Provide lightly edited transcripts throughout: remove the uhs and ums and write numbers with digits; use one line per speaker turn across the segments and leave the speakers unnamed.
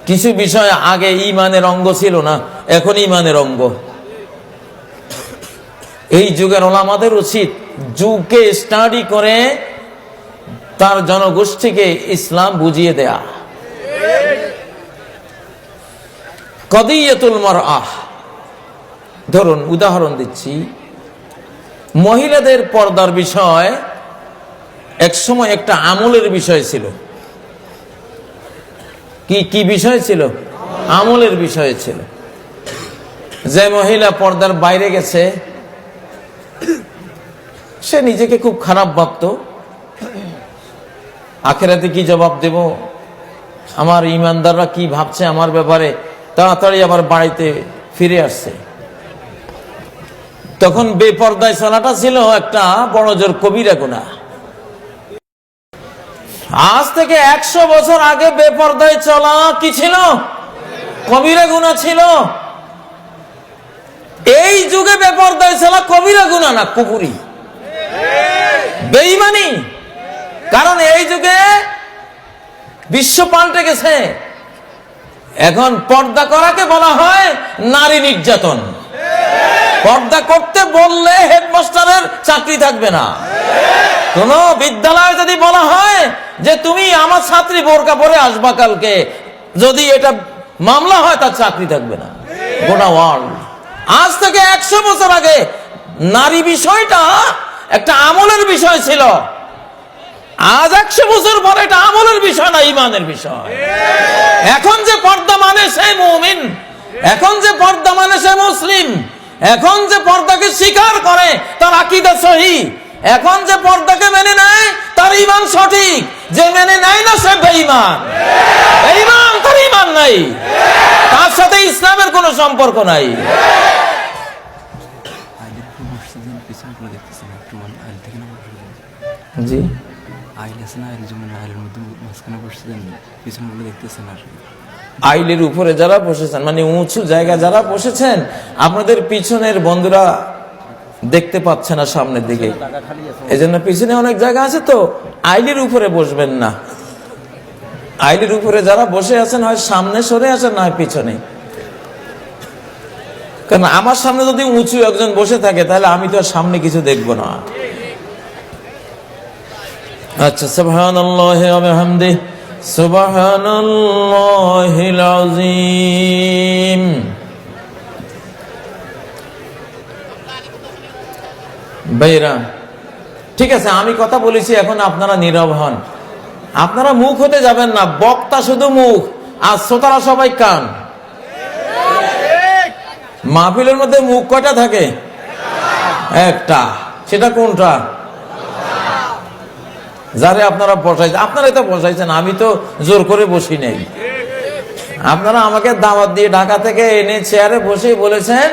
কিছু বিষয় আগে ঈমানের অঙ্গ ছিল না, এখন ঈমানের অঙ্গ। এই যুগের ওলামাদের উচিত যুগকে স্টাডি করে তার জনগোষ্ঠীকে ইসলাম বুঝিয়ে দেয়া। কদিয়াতুল মারআহ, ধরুন উদাহরণ দিচ্ছি, মহিলাদের পর্দার বিষয় একসময় একটা আমলের বিষয় ছিল। কি বিষয় ছিল? আমলের বিষয় ছিল। যে মহিলা পর্দার বাইরে গেছে সে নিজেকে খুব খারাপ ভাবতো, আখিরাতে কি জবাব দেব, আমার ইমানদাররা কি ভাবছে আমার ব্যাপারে, তাড়াতাড়ি আবার বাড়িতে ফিরে আসছে। তখন বেপর্দায় চলাটা ছিল একটা বড় জোর কবিরা গুনাহ। আজ থেকে 100 বছর আগে বেপর্দায় চলা কি ছিল? কবিরা গুনাহ ছিল। এই যুগে বেপর্দায় চলা কবিরা গুনাহ না, কুফরি, বেঈমানি। কারণ এই যুগে বিশ্ব পাল্টে গেছে। এখন পর্দা করাকে বলা হয় নারী নির্যাতন। পর্দা করতে বললে হেডমাস্টারের চাকরি থাকবে না। কোন বিদ্যালয়ে যদি বলা হয় যে তুমি আমার ছাত্রী বোরকা পরে আসবা কালকে, যদি এটা মামলা হয় তার চাকরি থাকবে না। গোটা ওয়ার্ল্ড। আজ থেকে 100 বছর আগে নারী বিষয়টা একটা আমলের বিষয় ছিল। আজ 100 বছর পরে এটা আমলের বিষয় না, ঈমানের বিষয়। এখন যে পর্দা মানে সে মুমিন, এখন যে পর্দা মানে সে মুসলিম, এখন যে পর্দাকে স্বীকার করে তার আকীদা সহিহ, এখন যে পর্দাকে মেনে নেয় তার ঈমান সঠিক, যে মেনে নেয় না সে বেঈমান। বেঈমান, তার ঈমান নাই, তার সাথে ইসলামের কোনো সম্পর্ক নাই। জি, আইলের উপরে যারা বসেছেন, মানে উঁচু জায়গা যারা বসেছেন, আপনাদের পিছনের বন্ধুরা দেখতে পাচ্ছে না সামনের দিকে, এজন্য পিছনে অনেক জায়গা আছে, তো আইলের উপরে বসবেন না। আইলের উপরে যারা বসে আছেন হয় সামনে সরে আসেন, না হয় পিছনে। কারণ আমার সামনে যদি উঁচু একজন বসে থাকে তাহলে আমি তো আর সামনে কিছু দেখবো না। আচ্ছা, সুবহানাল্লাহি ওয়া বিহামদিহি সুবহানাল্লাহিল আযীম। ভাইরা, ঠিক আছে, আমি কথা বলেছি, এখন আপনারা নীরব হন। আপনারা মুখ হতে যাবেন না, বক্তা শুধু মুখ আর শ্রোতারা সবাই কান। মাহফিলের মধ্যে মুখ কয়টা থাকে? একটা। সেটা কোনটা? যারে আপনারা বসাইছেন, আপনারাই তো বসাইছেন, আমি তো জোর করে বসি নাই। আপনারা আমাকে দাওয়াত দিয়ে ঢাকা থেকে এনে চেয়ারে বসে বলেছেন,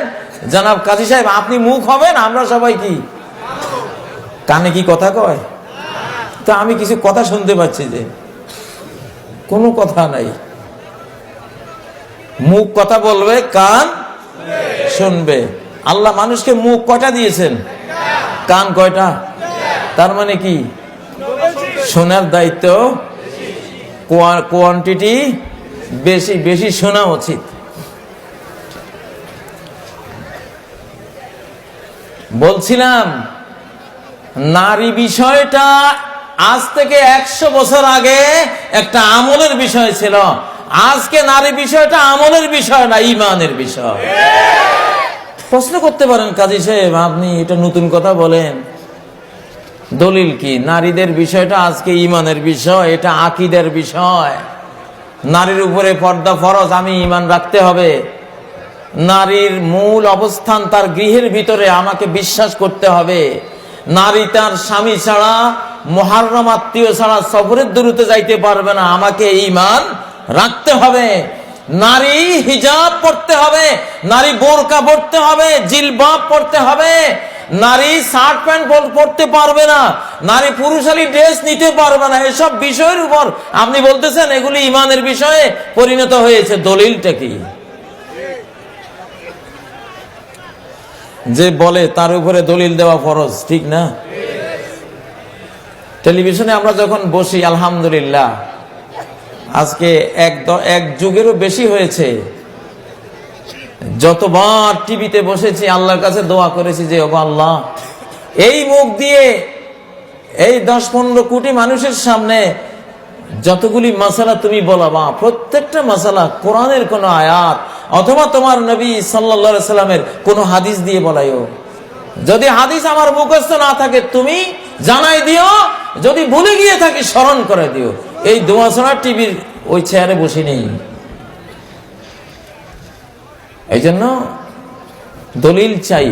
জনাব কাজী সাহেব আপনি মুখ হবেন, আমরা সবাই কি কানে কি কথা কয়? তো আমি কিছু কথা শুনতে পাচ্ছি যে কোনো কথা নাই। মুখ কথা বলবে, কান শুনবে। আল্লাহ মানুষকে মুখ কয়টা দিয়েছেন? কান কয়টা? তার মানে কি শোনার দায়িত্ব কোয়ান্টিটি বেশি, বেশি শোনা উচিত। বলছিলাম নারী বিষয়টা আজ থেকে 100 বছর আগে একটা আমলের বিষয় ছিল। আজকে নারী বিষয়টা আমলের বিষয় না, ঈমানের বিষয়। প্রশ্ন করতে পারেন, কাজী সাহেব আপনি এটা নতুন কথা বলেন, দলিল কি? নারীদের বিষয়টা আজকে ঈমানের বিষয়, এটা আকীদার বিষয়। নারীর উপরে পর্দা ফরজ, আমি ঈমান রাখতে হবে। নারীর মূল অবস্থান তার গৃহের ভিতরে, আমাকে বিশ্বাস করতে হবে। নারী তার স্বামী ছাড়া, মুহাররম আত্মীয় ছাড়া সফরের দূরত্বে যাইতে পারবে না, আমাকে ঈমান রাখতে হবে। নারী হিজাব পড়তে হবে, নারী বোরকা পড়তে হবে, জিলবাব পড়তে হবে। নারী শার্ট প্যান্ট পড়তে পারবে না, নারী পুরুষালী ড্রেস নিতে পারবে না। এসব বিষয়ের উপর আপনি বলতেছেন এগুলি ঈমানের বিষয়ে পরিণত হয়েছে। দলিলটা কি? যে বলে তার উপরে দলিল দেওয়া ফরজ, ঠিক না? টেলিভিশনে আমরা যখন বসি, আলহামদুলিল্লাহ আজকে এক যুগেরও বেশি হয়েছে, যতবার টিভিতে বসেছি আল্লাহর কাছে দোয়া করেছি যে ওগো আল্লাহ, এই মুখ দিয়ে এই 10-15 কোটি মানুষের সামনে যতগুলি মাসালা তুমি বলাবা, প্রত্যেকটা মাসালা কোরআনের কোন আয়াত অথবা তোমার নবী সাল্লাল্লাহু আলাইহি সাল্লামের কোন হাদিস দিয়ে বলাইও। যদি হাদিস আমার মুখস্থ না থাকে তুমি জানাই দিও, যদি ভুলে গিয়ে থাকি স্মরণ করে দিও। এই দোয়া ছাড়া টিভির ওই চেয়ারে বসে নেই। এই জন্য দলিল চাই।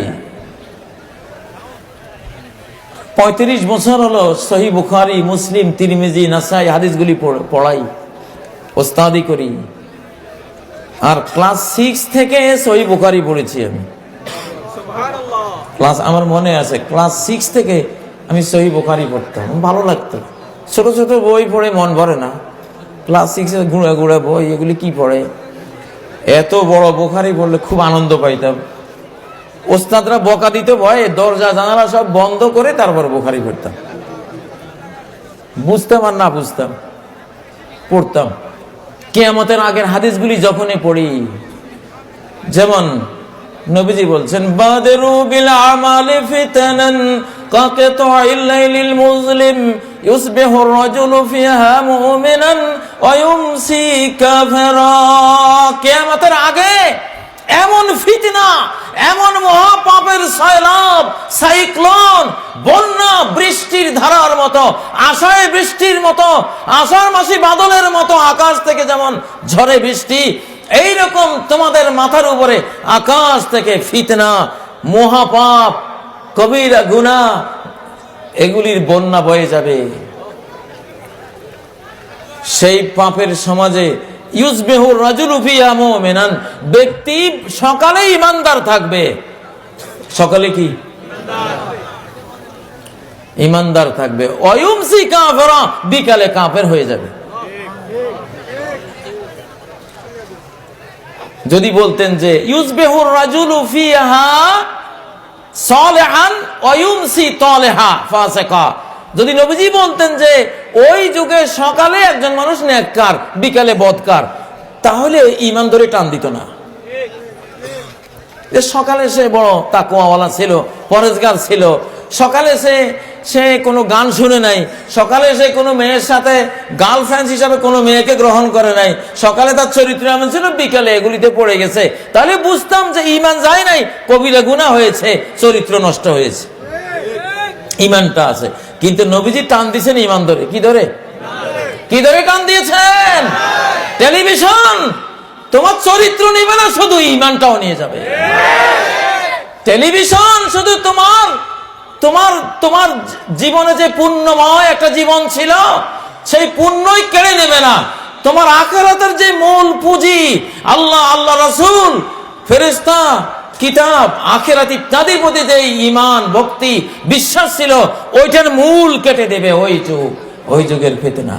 35 বছর হলো সহিহ বুখারী, মুসলিম, তিরমিজি, নাসাই হাদিসগুলি পড়াই, ওস্তাদি করি। আর ক্লাস 6 থেকে সহিহ বুখারী পড়েছি আমি। আমার মনে আছে ক্লাস 6 থেকে আমি সহিহ বুখারী পড়তাম, ভালো লাগতো। ছোট ছোট বই পড়ে মন ভরে না। ক্লাস 6 এর গুঁড়া গুঁড়া বই, এগুলি কি পড়ে? এত বড় বুখারী পড়লে খুব আনন্দ পাইতাম। ওস্তাদরা বকা দিতে ভয়ে দরজা জানালা সব বন্ধ করে তারপর বুখারী পড়তাম। বুঝতাম আর না বুঝতাম, পড়তাম। কিয়ামতের আগের হাদিসগুলি যখনই পড়ি, যেমন নবীজি বলছেন বাদিরু বিল আমালি ফিতানান কাকিতাইল লাইলিল মুজলিম ইউসবিহু আর-রাজুলু ফিহা মুমিনান ওয়া ইউমসি কাফিরা। কিয়ামতের আগে এমন ফিতনা, এমন মহাপাপের সয়লাব, সাইক্লোন, বন্যা, বৃষ্টির ধারার মতো, আষাঢ়ে বৃষ্টির মতো, আষাঢ় মাসি বাদলের মতো আকাশ থেকে যেমন ঝড়ে বৃষ্টি, এইরকম তোমাদের মাথার উপরে আকাশ থেকে ফিতনা, মহাপাপ, কবিরা গুনাহ, এগুলির বন্যা বয়ে যাবে। সেই পাপের সমাজে ইউসবিহুর রাজুলু ফিহা মুমিনান, ব্যক্তি সকালে ঈমানদার থাকবে। সকালে কি ঈমানদার থাকবে, ওয়ায়ুমসি কাফিরা, বিকালে কাফের হয়ে যাবে। যদি বলতেন যে ইউসবিহুর রাজুলু ফিহা সালিহান ওয়া ইউমসি তালিহা ফাসিকা, যদি নবীজি বলতেন যে ওই যুগে সকালে একজন মানুষ নেককার, বিকালে বদকার, তাহলে ঈমান ধরে টান দিত না। যে সকালে সে বড় তাকওয়াওয়ালা ছিল, পরেজগার ছিল, সকালে সে কোনো গান শুনে নাই, সকালে সে কোনো মেয়ের সাথে গার্লফ্রেন্ড হিসাবে কোনো মেয়েকে গ্রহণ করে নাই, সকালে তার চরিত্র এমন ছিল, বিকালে এগুলিতে পড়ে গেছে, তাহলে বুঝতাম যে ঈমান যায় নাই, কবিরা গুনাহ হয়েছে, চরিত্র নষ্ট হয়েছে, ঈমানটা আছে। কিন্তু নবীজি টান দিয়েছেন ঈমান ধরে। কি ধরে? কি ধরে টান দিয়েছেন? টেলিভিশন তোমার চরিত্র নেবে না, শুধু ঈমানটাও নিয়ে যাবে। টেলিভিশন শুধু তোমার জীবনে যে পুণ্যময় একটা জীবন ছিল, সেই পুণ্যই কেড়ে নেবে না। তোমার আখিরাতের যে মূল পুঁজি, আল্লাহ, আল্লাহ রাসূল, ফেরেশতা, কিতাব, আখিরাত ইত্যাদির প্রতি যে ঈমান, ভক্তি, বিশ্বাস ছিল, ওইটার মূল কেটে দেবে ওই যুগের ফিতনা।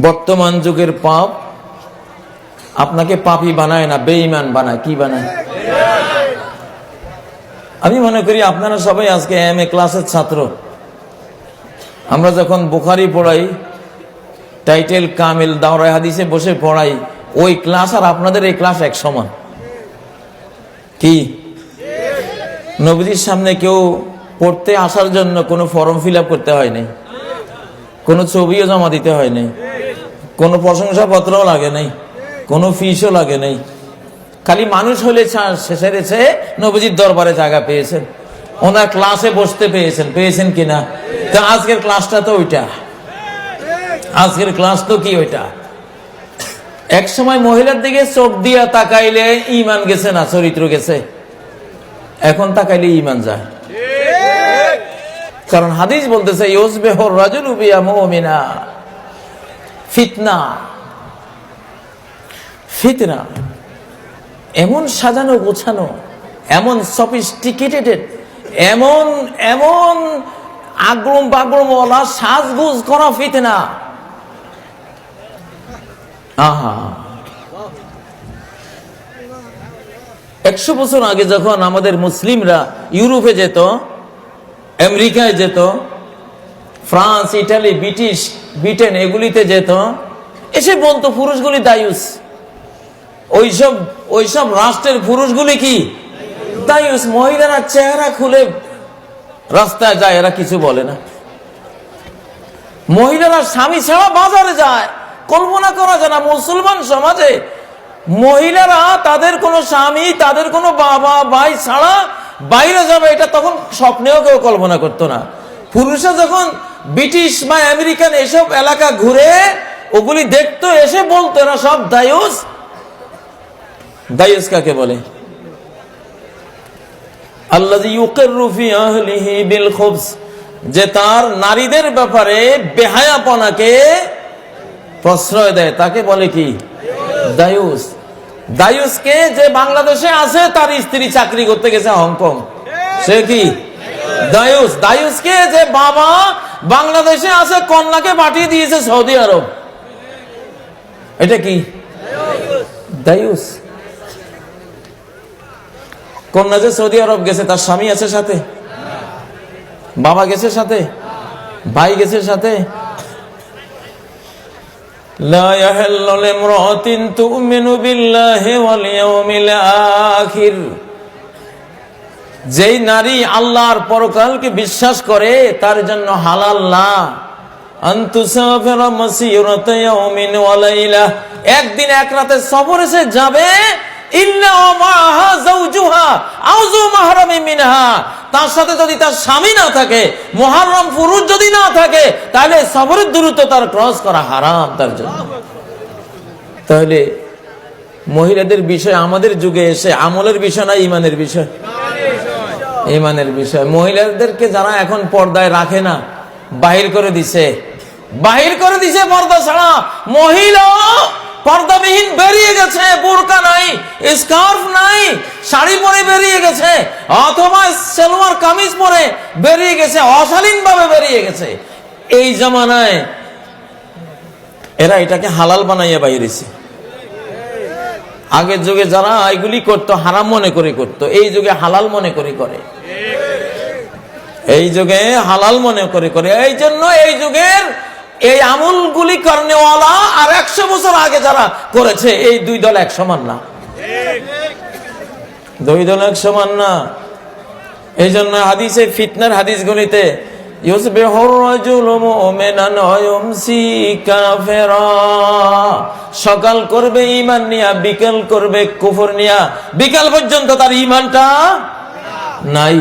বর্তমান যুগের পাপ আপনাকে পাপী বানায় না, বেঈমান বানায়। কি বানায়? আমি মনে করি আপনারা সবাই আজকে এমএ ক্লাসের ছাত্র। আমরা যখন বুখারী পড়াই, টাইটেল কামিল, দাওরায়ে হাদিসে বসে পড়াই, ওই ক্লাস আর আপনাদের এই ক্লাস এক সমান। কি নবীজির সামনে কেউ পড়তে আসার জন্য কোনো ফর্ম ফিল আপ করতে হয় নাই, কোনো ছবিও জমা দিতে হয় নাই, কোনো প্রশংসাপত্রও লাগে নাই, কোনো ফিসও লাগে নাই। খালি মানুষ হলে সেরেছে, নবীজির দরবারে জায়গা পেয়েছেন, ওনার ক্লাসে বসতে পেয়েছেন কিনা? তো আজকের ক্লাসটা তো ওইটা, আজকের ক্লাস তো কি ওইটা। এক সময় মহিলার দিকে চোখ দিয়া তাকাইলে ঈমান গেছে না, চরিত্র গেছে। এখন তাকাইলে ঈমান যায়, কারণ হাদিস বলতেছে ইউসবিহুর রাজুলু বিয়া মুমিনা। ফিতনা এমন সাজানো গোছানো, এমন সফিস্টিকেটেড, এমন আগ্রম বাগ্রমওয়ালা সাজগুজ করা ফিতনা। আহা, 100 বছর আগে যখন আমাদের মুসলিমরা ইউরোপে যেত, আমেরিকায় যেত, ফ্রান্স, ইটালি, ব্রিটিশ ব্রিটেন এগুলিতে যেত, এসে বলতো পুরুষগুলি দায়ুস। ওইসব রাষ্ট্রের পুরুষগুলি কি দায়ুস। মহিলারা চেহারা খুলে রাস্তায় যায়, এরা কিছু বলে না। মহিলারা স্বামী ছাড়া বাজারে যায়, কল্পনা করা যায় না। মুসলমান সমাজে মহিলারা তাদের কোনো স্বামী, তাদের কোনো বাবা ভাই ছাড়া বাইরে যাবে, এটা তখন স্বপ্নেও কেউ কল্পনা করতো না। পুরুষরা যখন ব্রিটিশ বা আমেরিকান এসব এলাকা ঘুরে ওগুলি দেখতো, এসে বলতো এরা সব দায়ুস। দায়ুস কাকে বলে? আল্লাযী ইউকিররু ফি আহলিহি বিল খুবস, যে তার নারীদের ব্যাপারে বেহায়াপনাকে প্রশ্রয় দেয়, তাকে বলে কি দায়ুস। দায়ুসকে যে বাংলাদেশে আছে, তার স্ত্রী চাকরি করতে গেছে হংকং, সে কি দায়ুস। দায়ুসকে যে বাবা বাংলাদেশে আছে, কন্যাকে পাঠিয়ে দিয়েছে সৌদি আরব, এটা কি দায়ুস। কন্যা যে সৌদি আরব গেছে, তার স্বামী আছে সাথে, বাবা গেছে সাথে, ভাই গেছে সাথে। লা ইয়াহিল্লু লিমরাতিন তু'মিনু বিল্লাহি ওয়াল ইয়াউমিল আখির, যেই নারী আল্লাহর পরকালকে বিশ্বাস করে তার জন্য হালাল না আন তুসাফিরা মাসিরাতা ইয়াউমিন ওয়া লাইলা, একদিন এক রাতে সফরে সে যাবে, ইল্লা মা'হা যাওজুহা আও যু মাহরামিন মিনহা, তার সাথে যদি তার স্বামী না থাকে, মুহররম পুরুষ যদি না থাকে, তাহলে সফরের দূরত্ব তার ক্রস করা হারাম তার জন্য। তাহলে মহিলাদের বিষয় আমাদের যুগে এসে আমলের বিষয় না ঈমানের বিষয়? ঈমানের বিষয়। মহিলাদেরকে যারা এখন পর্দায় রাখে না, বাহির করে দিছে পর্দা ছাড়া। মহিলা পর্দাবিহীন বেরিয়ে গেছে, বোরকা নাই, স্কার্ফ নাই, শাড়ি পরে বেরিয়ে গেছে, অথবা সালোয়ার কামিজ পরে বেরিয়ে গেছে, অশালীন ভাবে বেরিয়ে গেছে। এই জামানায় এরা এটাকে হালাল বানাইয়া বাইরেছে। আগের যুগে যারা এগুলি করতো হারাম মনে করে করতো, এই যুগে হালাল মনে করে করে, এই যুগে হালাল মনে করে করে। এই জন্য এই যুগের এই আমলগুলি করনেওয়ালা আর 100 বছর আগে যারা করেছে, এই দুই দল এক সমান না, দুই দল এক সমান না। এই জন্য হাদিসে ফিতনার হাদিসগুলিতে ইউসবিহুর রাজুলু মুমিনান ওয়া ইউমসি কাফিরা, সকাল করবে ঈমান নিয়া, বিকেল করবে কুফর নিয়া, বিকেল পর্যন্ত তার ঈমানটা নাই।